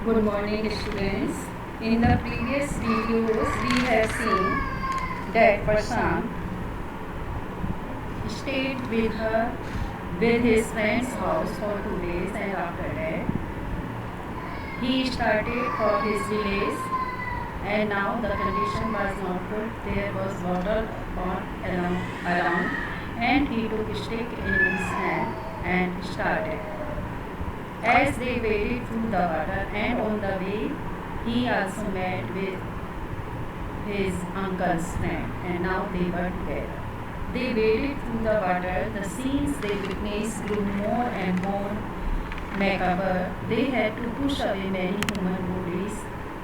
Good morning, students. In the previous videos, we have seen that Prashant stayed with his friend's house for 2 days, and after that, he started for his village. And now the condition was not good. There was water all around, and he took a stick in his hand and started. As they waded through the water, and on the way, he also met with his uncle's friend, and now they were together. They waded through the water. The scenes they witnessed grew more and more macabre. They had to push away many human bodies,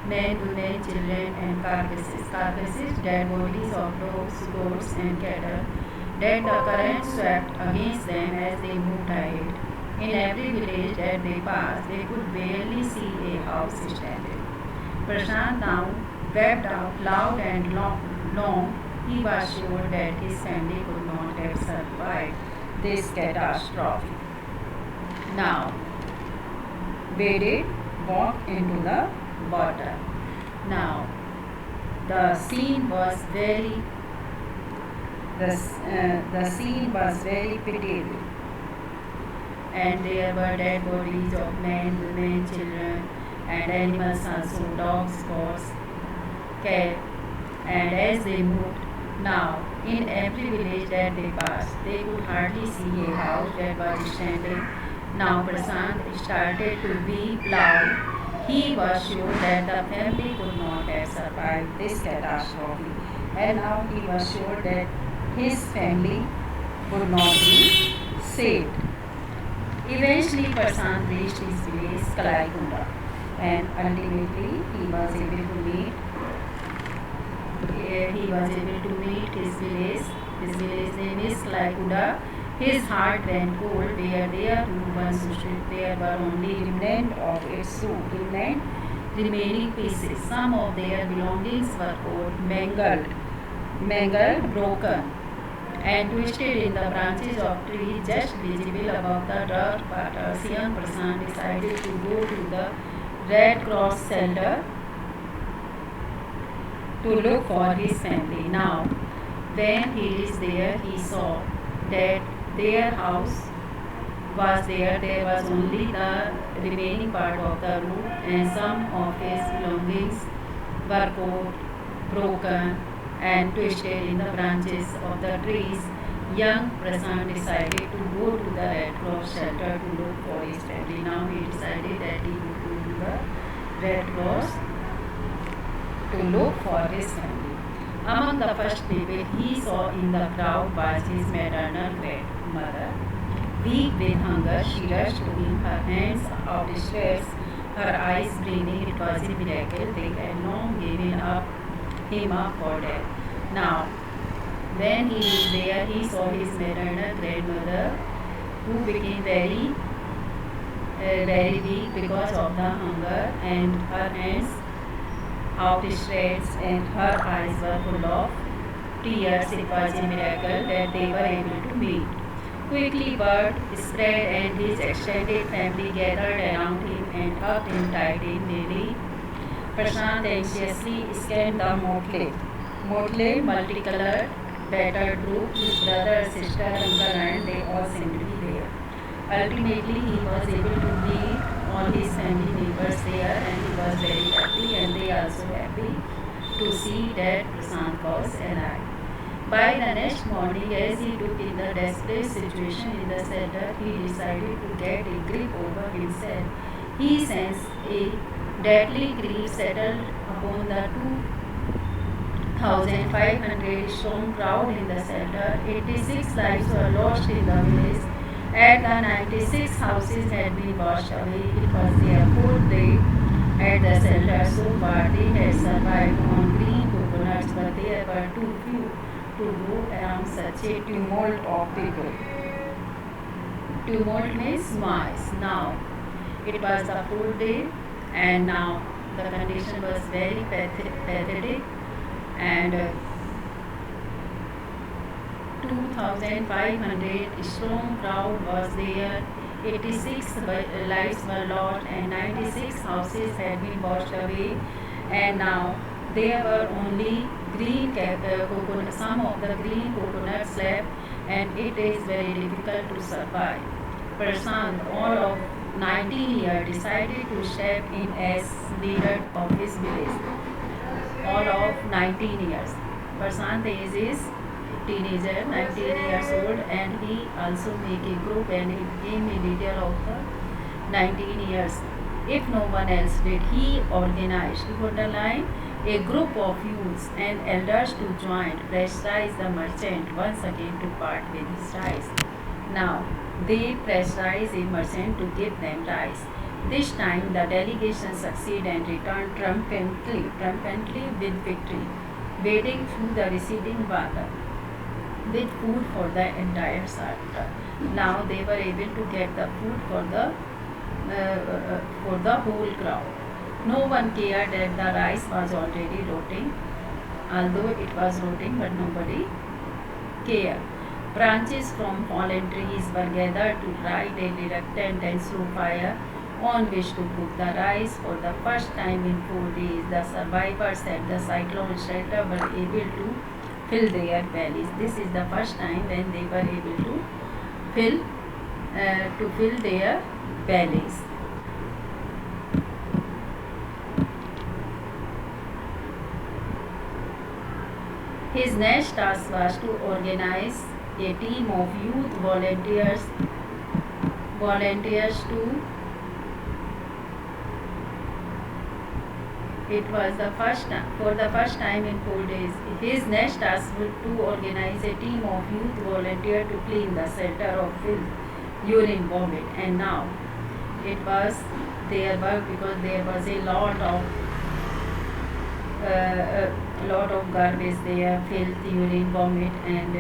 men, women, children, and carcasses, dead bodies of dogs, goats, and cattle, that the current swept against them as they moved ahead. In every village that they passed, they could barely see a house standing. Prashant now wept out loud and long. He was sure that his family could not have survived this catastrophe. Now, waded, walked into the water. Now, the scene was very pitiable, and there were dead bodies of men, women, children, and animals also, dogs, goats, cats. And as they moved, now in every village that they passed, they could hardly see a house that was standing. Now Prasant started to weep loud. He was sure that the family could not have survived this catastrophe, and now he was sure that his family would not be saved. Eventually, Prasant reached his village, Kalaikunda, and ultimately he was able to meet his village. His village name is Kalaikunda. His heart went cold where there who once stood. There were only remaining pieces. Some of their belongings were caught, mangled, broken, and twisted in the branches of trees just visible above the dark waters. Young Prasant decided to go to the Red Cross shelter to look for his family. Now, when he reached there, he saw that their house was there. There was only the remaining part of the roof, and some of his belongings were caught, broken, and twisted in the branches of the trees. Young Prasant decided to go to the Red Cross shelter to look for his family. Now he decided that he would go to the Red Cross to look for his family. Among the first people he saw in the crowd was his maternal grandmother. Weak with hunger, she rushed to him, her hands outstretched, her eyes brimming. It was a miracle. They had long given him up for death. Now, when he was there, he saw his maternal grandmother, who became very weak because of the hunger, and her hands outstretched and her eyes were full of tears. It was a miracle that they were able to meet. Quickly word spread, and his extended family gathered around him and hugged him tight in nearly. Prashant anxiously scanned the motley, multicolored, battered group. His brother, sister, uncle, and they all seemed to be there. Ultimately, he was able to meet all his family members there, and he was very happy, and they also happy to see that Prasant was alive. By the next morning, as he took in the desperate situation in the shelter, he decided to get a grip over himself. He sensed a deadly grief settled upon the 2,500 strong crowd in the shelter. 86 lives were lost in the village, and the 96 houses had been washed away. It was their fourth day at the shelter. So far, they had survived on green coconuts, but there were too few to go around such a tumult of people. Tumult means noise. Now, it was the fourth day, and now the condition was very pathetic, and 2,500 strong crowd was there 86 lives were lost and 96 houses had been washed away, and now there were only coconut, some of the green coconuts left, and it is very difficult to survive. Prashant, all of 19 years, decided to step in as leader of his village. All of 19 years. Prashant is teenager, 19 years old, and he also make a group and he became a leader of the 19 years. If no one else did, he organized, to underline, a group of youths and elders to join, pressurize the merchant once again to part with his rice. Now, they pressurize a merchant to give them rice. This time, the delegation succeeded and returned triumphantly with victory, wading through the receding water with food for the entire sector. Now they were able to get the food for the whole crowd. No one cared that the rice was already rotting, although it was rotting, but nobody cared. Branches from fallen trees were gathered to light a reluctant and slow fire on which to cook the rice. For the first time in 4 days, the survivors at the cyclone shelter were able to fill their bellies. This is the first time when they were able to fill their bellies. His next task was to organize a team of youth volunteers to. It was for the first time in 4 days. His next task was to organize a team of youth volunteers to clean the shelter of filth, urine, vomit. And now it was their work because there was a lot of garbage there, filth, urine, vomit, and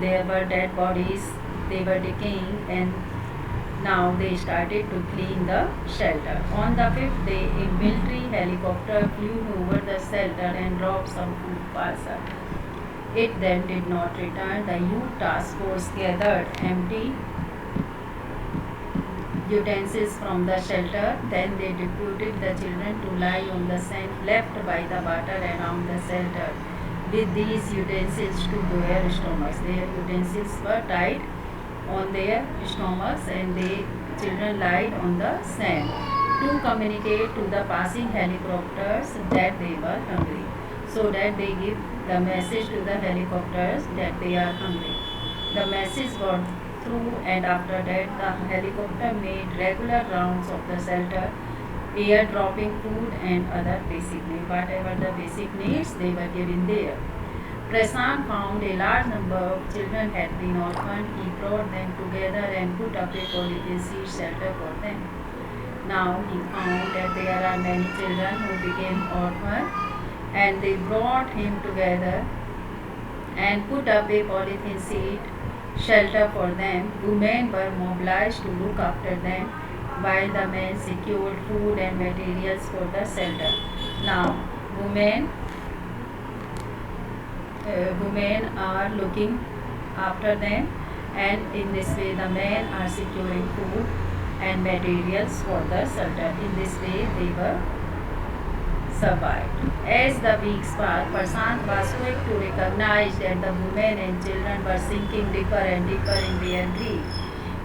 there were dead bodies. They were decaying, and now they started to clean the shelter. On the 5th day, a military helicopter flew over the shelter and dropped some food parcel. It then did not return. The youth task force gathered empty utensils from the shelter. Then they deputed the children to lie on the sand left by the water around the shelter with these utensils to their stomachs. Their utensils were tied on their stomachs, and the children lied on the sand to communicate to the passing helicopters that they were hungry, so that they give the message to the helicopters that they are hungry. The message got through, and after that the helicopter made regular rounds of the shelter, air dropping food and other basic needs. Whatever the basic needs, they were given there. Prashant found a large number of children had been orphaned. He brought them together and put up a polythene seed shelter for them. Now he found that there are many children who became orphaned, and they brought him together and put up a polythene seed shelter for them. Women were mobilized to look after them, while the men secured food and materials for the shelter. Now women are looking after them, and in this way the men are securing food and materials for the shelter. In this way they were survived. As the weeks passed, Prashant was quick to recognize that the women and children were sinking deeper and deeper in their grief.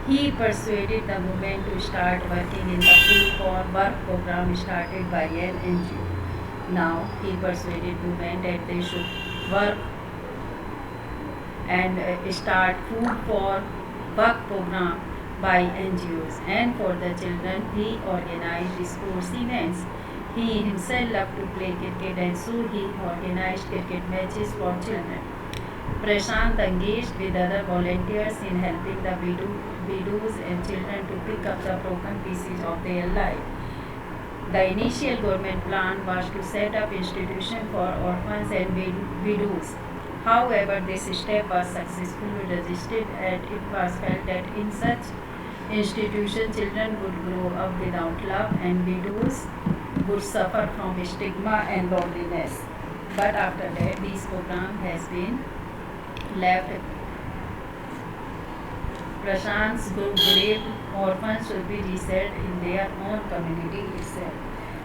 He persuaded the women to start working in the food for work program started by an NGO. Now he persuaded women that they should work and start food for work program by NGOs. And for the children, he organized sports events. He himself loved to play cricket, and so he organized cricket matches for children. Prashant engaged with other volunteers in helping the widows and children to pick up the broken pieces of their life. The initial government plan was to set up institutions for orphans and widows. However, this step was successfully resisted, and it was felt that in such institutions children would grow up without love and widows would suffer from stigma and loneliness. But after that, this program has been left. Prashant's group believed orphans should be resettled in their own community itself.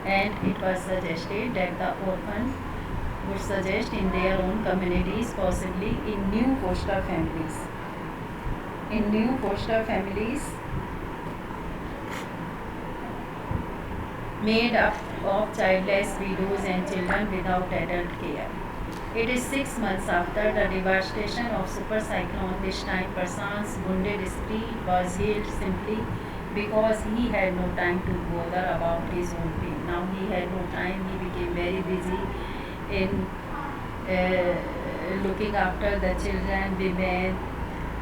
And it was suggested that the orphans would suggest in their own communities, possibly in new foster families. In new foster families made up of childless widows and children without adult care. It is 6 months after the devastation of super cyclone. This time Prashant's wounded spirit was healed simply because he had no time to bother about his own pain. Now he had no time. He became very busy in looking after the children, women,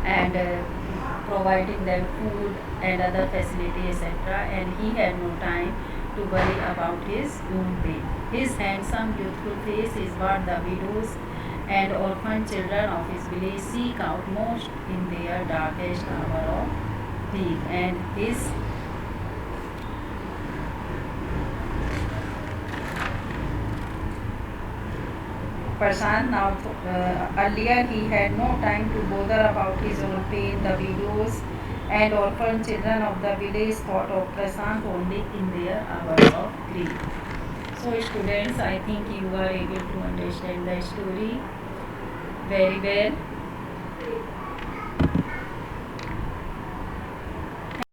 and providing them food and other facilities, etc. And he had no time to worry about his own pain. His handsome, youthful face is what the widows and orphan children of his village seek out most in their darkest hour of grief. And his Prashant now, earlier he had no time to bother about his own pain. The widows and orphan children of the village thought of Prashant only in their hour of grief. So students, I think you are able to understand the story very well.